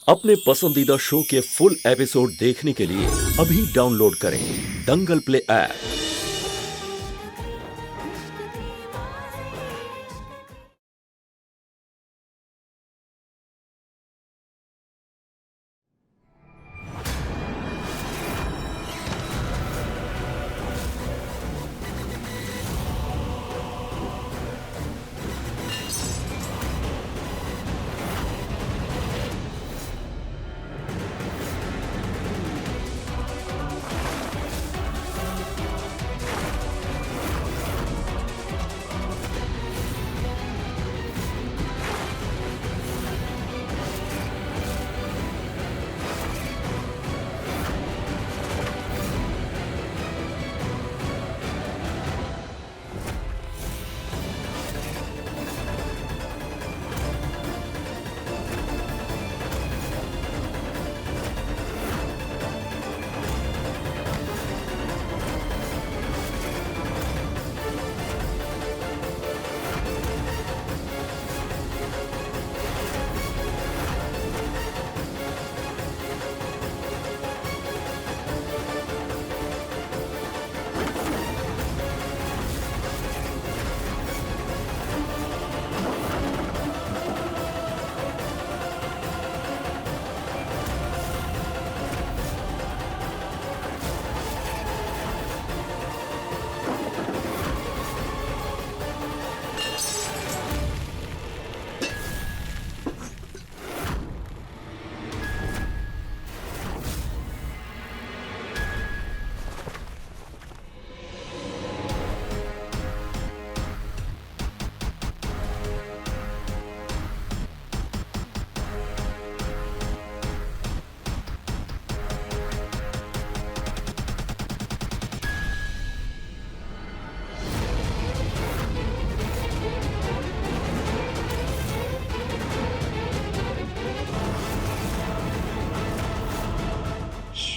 अपने पसंदीदा शो के फुल एपिसोड देखने के लिए अभी डाउनलोड करें दंगल प्ले ऐप।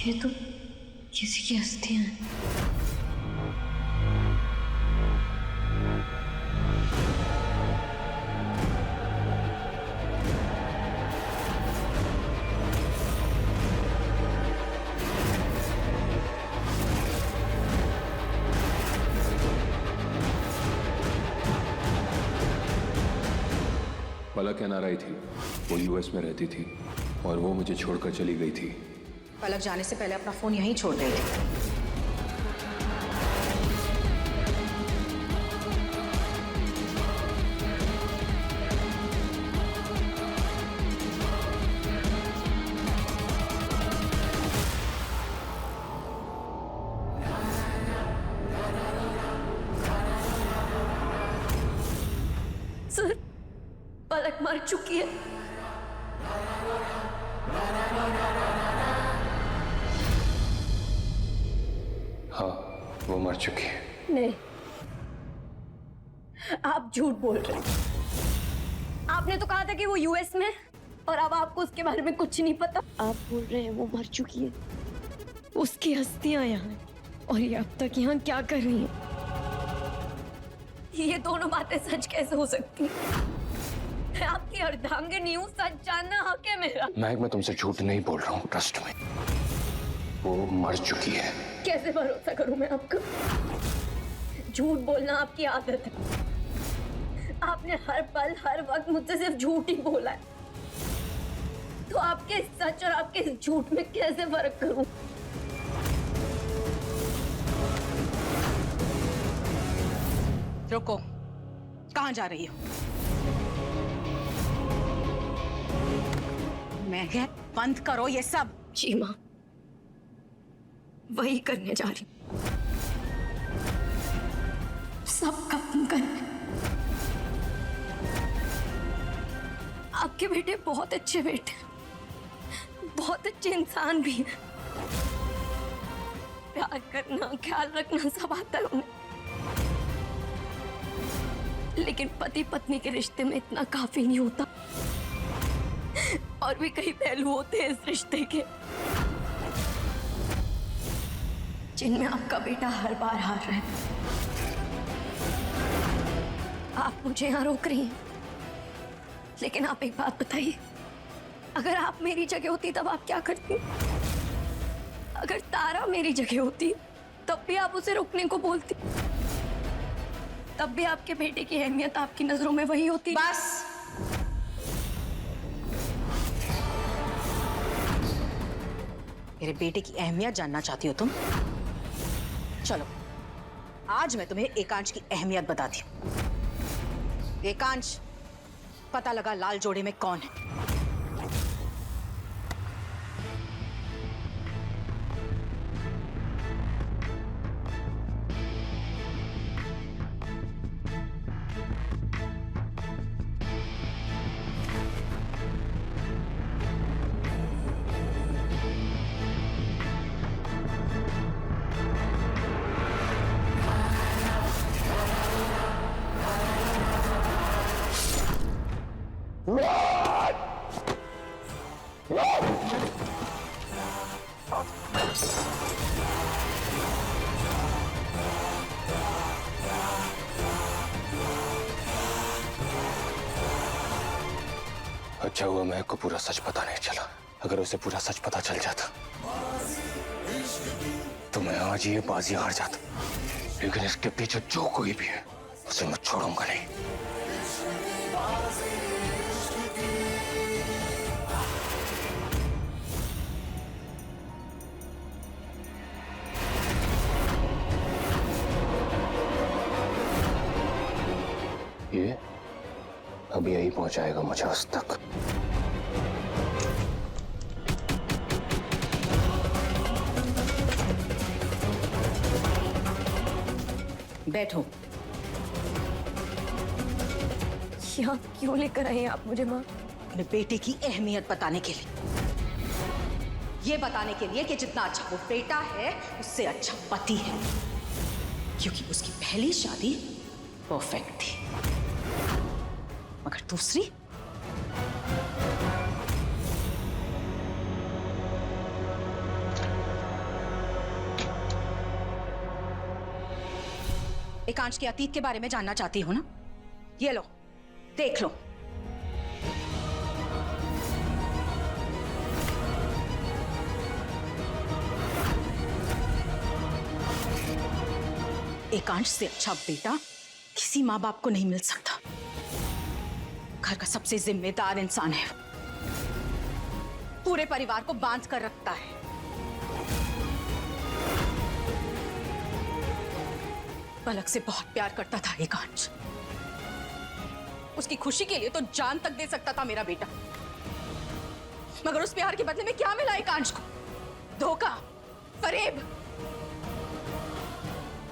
ये तो किसी की अस्थियां हैं। पलक एनआरआई थी। वो यूएस में रहती थी और वो मुझे छोड़कर चली गई थी। पलक जाने से पहले अपना फोन यहीं छोड़ गई थी। सर, पलक मर चुकी है। हाँ, वो मर चुकी है। नहीं, आप झूठ बोल रहे हैं। आपने तो कहा था कि वो यूएस में है और अब आपको उसके बारे में कुछ नहीं पता। आप बोल रहे हैं वो मर चुकी है, उसकी अस्थियां यहाँ हैं और ये अब तक यहाँ क्या कर रही हैं? ये दोनों बातें सच कैसे हो सकती हैं? आपकी अर्धांगिनी हूँ, सच जानना हक है मेरा। महक, मैं तुमसे झूठ नहीं बोल रहा हूँ, ट्रस्ट में। वो मर चुकी है। कैसे भरोसा करूं मैं आपका? झूठ बोलना आपकी आदत है। आपने हर पल हर वक्त मुझसे सिर्फ झूठ ही बोला है, तो आपके सच और आपके झूठ में कैसे फर्क करूं? रुको, कहाँ जा रही हो? मैं कह बंद करो ये सब। जी माँ, वही करने जा रही हूँ। सब खत्म करने। आपके बेटे बहुत अच्छे बेटे, बहुत अच्छे इंसान भी हैं। प्यार करना, ख्याल रखना सब आता है उन्हें, लेकिन पति पत्नी के रिश्ते में इतना काफी नहीं होता। और भी कई पहलू होते हैं इस रिश्ते के, जिनमें आपका बेटा हर बार हार रहा है। आप मुझे यहाँ रोक रही हैं, लेकिन आप एक बात बताइए, अगर आप मेरी जगह होती तब आप क्या करती? अगर तारा मेरी जगह होती तब भी आप उसे रुकने को बोलती? तब भी आपके बेटे की अहमियत आपकी नजरों में वही होती? बस। मेरे बेटे की अहमियत जानना चाहती हो तुम? चलो, आज मैं तुम्हें एकांश की अहमियत बताती हूँ। एकांश, पता लगा लाल जोड़े में कौन है। अच्छा हुआ महक को पूरा सच पता नहीं चला। अगर उसे पूरा सच पता चल जाता तो मैं आज ये बाजी हार जाता। लेकिन इसके पीछे जो कोई भी है उसे मैं छोड़ूंगा नहीं। ये अब यही पहुंचाएगा मुझे उस तक। बैठो। यहाँ क्यों लेकर आए हैं आप मुझे माँ? अपने बेटे की अहमियत बताने के लिए। ये बताने के लिए कि जितना अच्छा वो बेटा है उससे अच्छा पति है, क्योंकि उसकी पहली शादी परफेक्ट थी, मगर दूसरी एकांश के अतीत के बारे में जानना चाहती हो ना? ये लो, देख लो। एकांश से अच्छा बेटा किसी माँ बाप को नहीं मिल सकता। घर का सबसे जिम्मेदार इंसान है, पूरे परिवार को बांध कर रखता है। पलक से बहुत प्यार करता था एकांश। उसकी खुशी के लिए तो जान तक दे सकता था मेरा बेटा, मगर उस प्यार के बदले में क्या मिला एकांश को? धोखा, फरेब।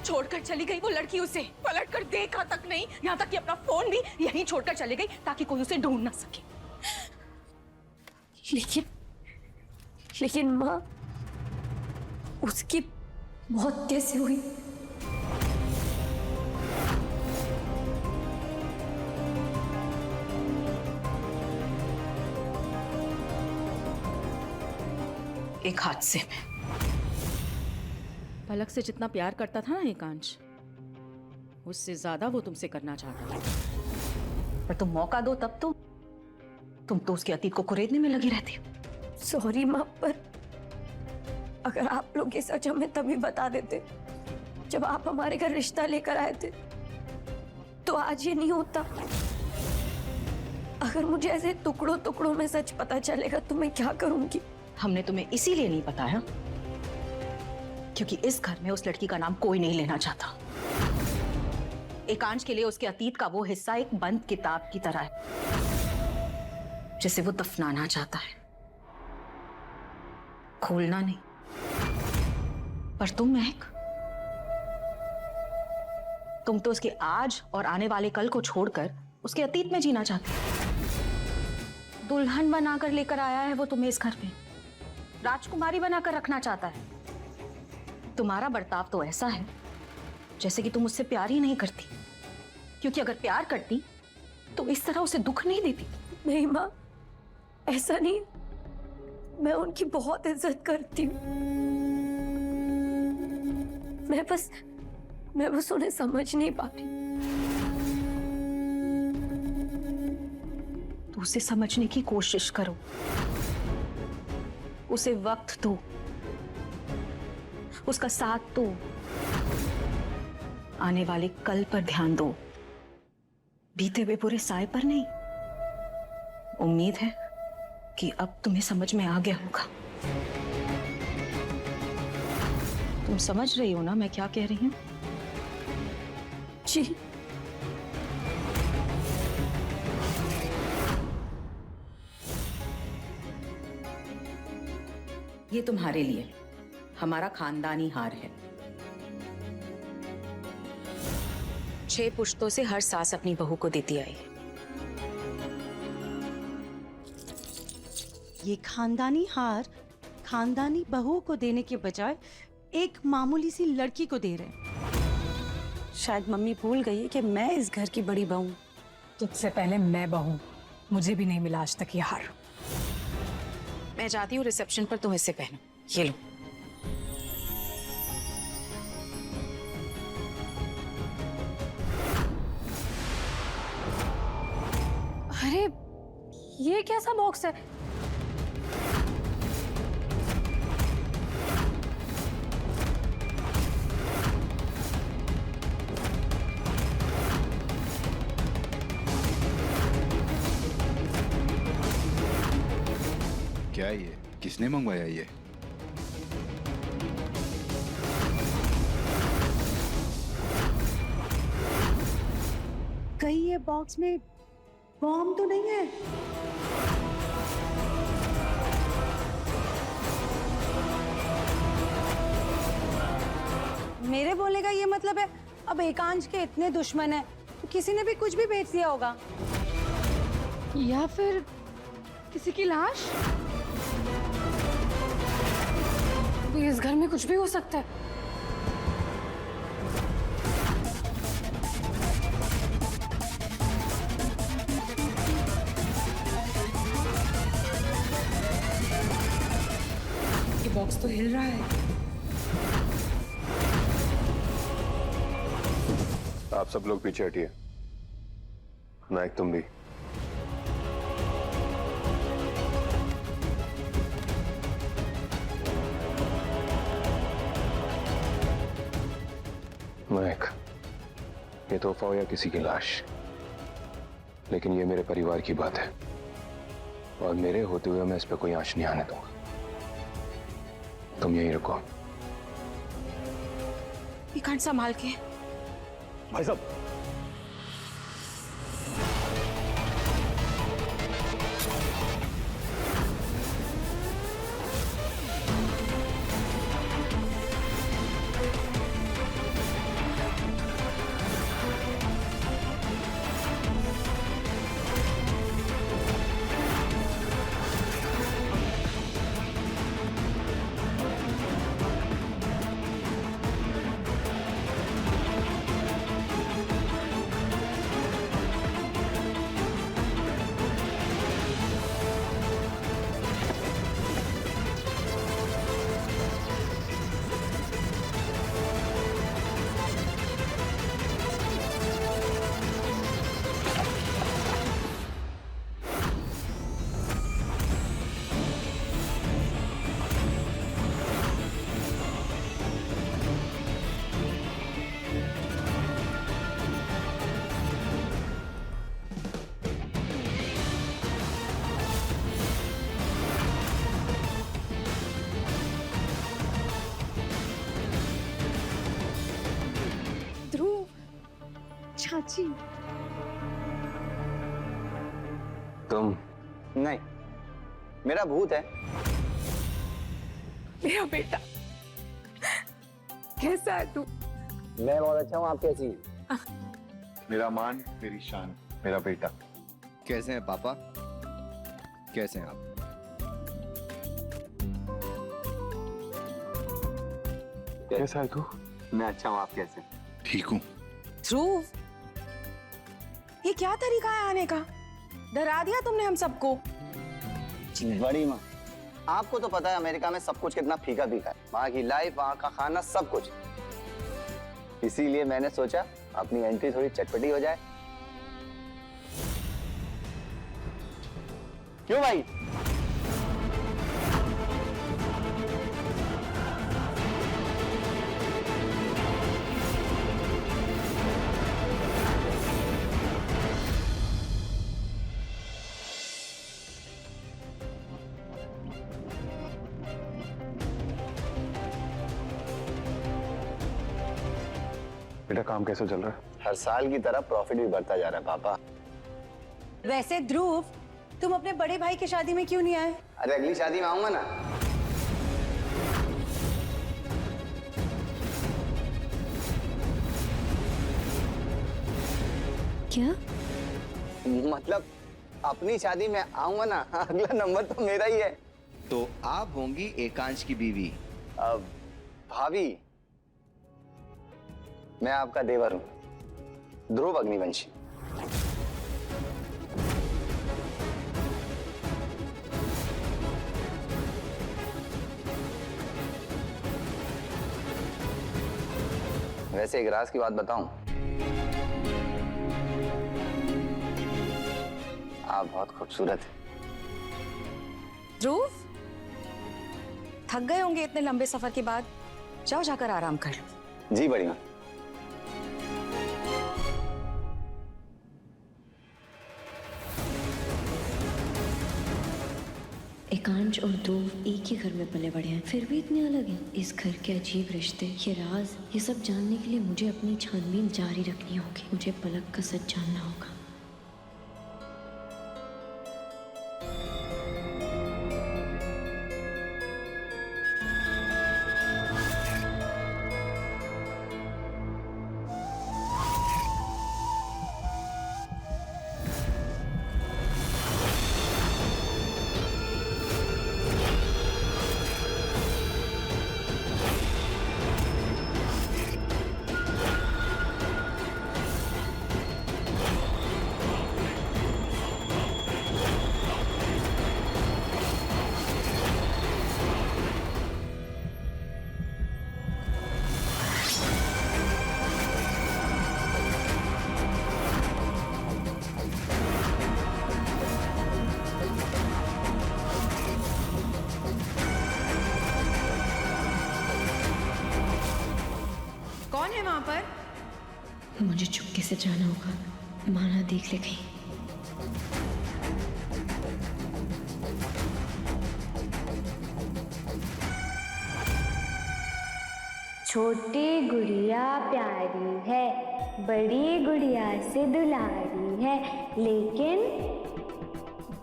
छोड़कर चली गई वो लड़की, उसे पलट कर देखा तक नहीं, यहां तक कि अपना फोन भी यहीं छोड़कर चली गई ताकि कोई उसे ढूंढ ना सके। लेकिन माँ, उसकी मौत कैसे हुई? एक हादसे में। पलक से जितना प्यार करता था ना एकांश, उससे ज्यादा वो तुमसे करना चाहता था, पर तुम मौका दो तब तो तुम तो उसके अतीत को कुरेदने में लगी रहती हो। सॉरी माँ, पर अगर आप लोग ये सच हमें तभी बता देते जब आप हमारे घर रिश्ता लेकर आए थे, तो आज ये नहीं होता। अगर मुझे ऐसे टुकड़ों टुकड़ों में सच पता चलेगा तो मैं क्या करूंगी? हमने तुम्हें इसीलिए नहीं बताया क्योंकि इस घर में उस लड़की का नाम कोई नहीं लेना चाहता। एकांश के लिए उसके अतीत का वो हिस्सा एक बंद किताब की तरह है जिसे वो दफनाना चाहता है, खोलना नहीं। पर तुम महक, तुम तो उसके आज और आने वाले कल को छोड़कर उसके अतीत में जीना चाहते हो। दुल्हन बनाकर लेकर आया है वो तुम्हें इस घर में, राजकुमारी बनाकर रखना चाहता है। तुम्हारा बर्ताव तो ऐसा है जैसे कि तुम उससे प्यार ही नहीं करती, क्योंकि अगर प्यार करती तो इस तरह उसे दुख नहीं देती। नहीं माँ, ऐसा नहीं। मैं उनकी बहुत इज्जत करती हूँ। मैं बस उन्हें समझ नहीं पाती। तो उसे समझने की कोशिश करो। उसे वक्त दो, उसका साथ दो, आने वाले कल पर ध्यान दो, बीते हुए पूरे साय पर नहीं। उम्मीद है कि अब तुम्हें समझ में आ गया होगा। तुम समझ रही हो ना मैं क्या कह रही हूं? जी। ये तुम्हारे लिए हमारा खानदानी हार है। 6 पुश्तों से हर सास अपनी बहू को देती आई है। ये खानदानी हार खानदानी बहू को देने के बजाय एक मामूली सी लड़की को दे रहे हैं। शायद मम्मी भूल गई है कि मैं इस घर की बड़ी बहू। तुझसे पहले मैं बहू, मुझे भी नहीं मिला आज तक ये हार। मैं चाहती हूँ रिसेप्शन पर तुम इसे पहनो। ये लो। अरे ये कैसा बॉक्स है? क्या ये? किसने मंगवाया ये? कहीं ये बॉक्स में बॉम्ब तो नहीं है? मेरे बोलने का ये मतलब है अब एकांश के इतने दुश्मन हैं तो किसी ने भी कुछ भी बेच दिया होगा, या फिर किसी की लाश? तो इस घर में कुछ भी हो सकता है। ये बॉक्स तो हिल रहा है। आप सब लोग पीछे हटिए। नायक तुम भी। नायक, ये तोहफा हो या किसी की लाश, लेकिन ये मेरे परिवार की बात है और मेरे होते हुए मैं इस पे कोई आंच नहीं आने दूंगा। तुम यहीं रुको। एकांश संभाल के। भाई साहब, ध्रुव, चाची। तुम नहीं, मेरा भूत है। मेरा बेटा कैसा है तू? मैं बहुत अच्छा हूँ, आप कैसी हैं? मेरा मान, मेरी शान, मेरा बेटा। कैसे हैं पापा? कैसे हैं आप? कैसा है तू? मैं अच्छा हूँ, आप कैसे? ठीक हूँ। ध्रुव, ये क्या तरीका है आने का? डरा दिया तुमने हम सबको। बड़ी माँ, आपको तो पता है अमेरिका में सब कुछ कितना फीका फीका है। वहाँ की लाइफ, वहाँ का खाना, सब कुछ। इसीलिए मैंने सोचा अपनी एंट्री थोड़ी चटपटी हो जाए। क्यों भाई? बेटा काम कैसे चल रहा है? हर साल की तरह प्रॉफिट भी बढ़ता जा रहा है पापा। वैसे ध्रुव, तुम अपने बड़े भाई की शादी में क्यों नहीं आए? अरे अगली शादी में आऊंगा ना। क्या? मतलब अपनी शादी में आऊंगा ना, अगला नंबर तो मेरा ही है। तो आप होंगी एकांश की बीवी। अब भाभी, मैं आपका देवर हूं, ध्रुव अग्निवंशी। वैसे एक राज की बात बताऊं, आप बहुत खूबसूरत हैं। ध्रुव, थक गए होंगे इतने लंबे सफर के बाद, जाओ जाकर आराम कर लो। जी बड़ी मां। एकांश और ध्रुव एक ही घर में पले बड़े हैं, फिर भी इतने अलग हैं। इस घर के अजीब रिश्ते, ये राज, ये सब जानने के लिए मुझे अपनी छानबीन जारी रखनी होगी। मुझे पलक का सच जानना होगा। कौन है वहां पर? मुझे चुपके से जाना होगा, माना देख ले कहीं। छोटी गुड़िया प्यारी है, बड़ी गुड़िया से दुलारी है, लेकिन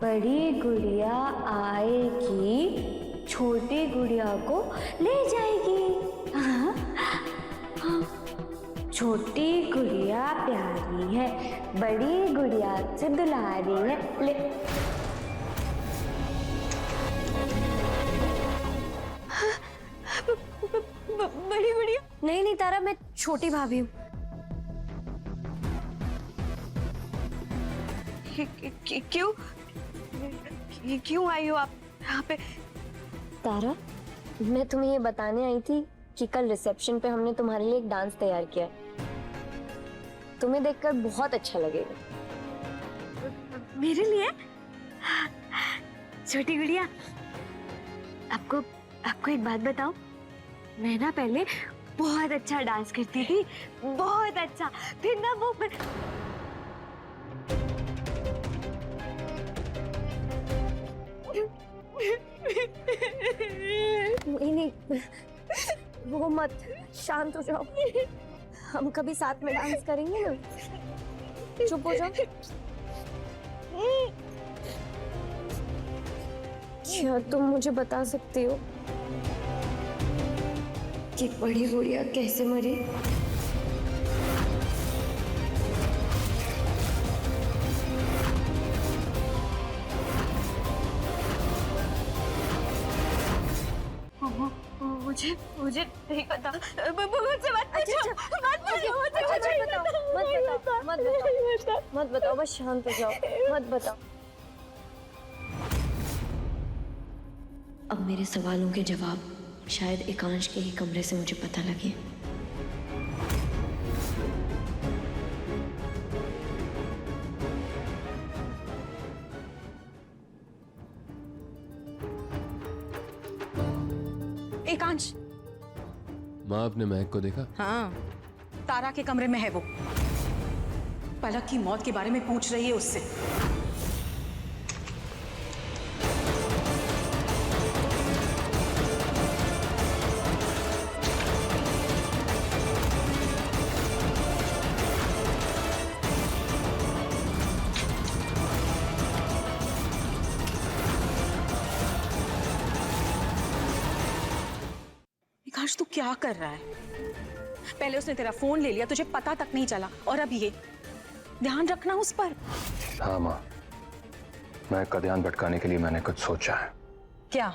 बड़ी गुड़िया आएगी, छोटी गुड़िया को ले जाएगी। हाँ, हाँ। छोटी गुड़िया प्यारी है, बड़ी गुड़िया से दुलारी है, बड़ी गुड़िया? नहीं नहीं तारा, मैं छोटी भाभी हूँ। क्यों क्यों आई हो आप यहाँ पे? तारा, मैं तुम्हें ये बताने आई थी कि कल रिसेप्शन पे हमने तुम्हारे लिए एक डांस तैयार किया है। तुम्हें देखकर बहुत अच्छा लगेगा। मेरे लिए? छोटी गुड़िया, आपको एक बात बताऊं? मैं ना पहले बहुत अच्छा डांस करती थी, बहुत अच्छा। फिर ना वो नहीं, वो मत, शांत हो जाओ। हम कभी साथ में डांस करेंगे ना। चुप हो जाओ। क्या तुम मुझे बता सकती हो कि बड़ी गुड़िया कैसे मरी? मुझे नहीं पता। मुझसे मत पूछो, मत बताओ, बस शांत हो जाओ, मत बताओ। अब मेरे सवालों के जवाब शायद एकांश के ही कमरे से मुझे पता लगे। एकांश, माँ आपने महक को देखा? हाँ, तारा के कमरे में है वो। पलक की मौत के बारे में पूछ रही है उससे। आकाश तू क्या कर रहा है? पहले उसने तेरा फोन ले लिया, तुझे पता तक नहीं चला, और अब ये। ध्यान रखना उस पर। हाँ माँ, महक का ध्यान भटकाने के लिए मैंने कुछ सोचा है। क्या?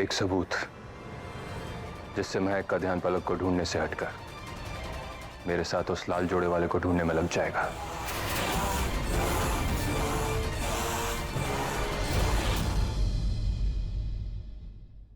एक सबूत जिससे महक का ध्यान पलक को ढूंढने से हटकर मेरे साथ उस लाल जोड़े वाले को ढूंढने में लग जाएगा।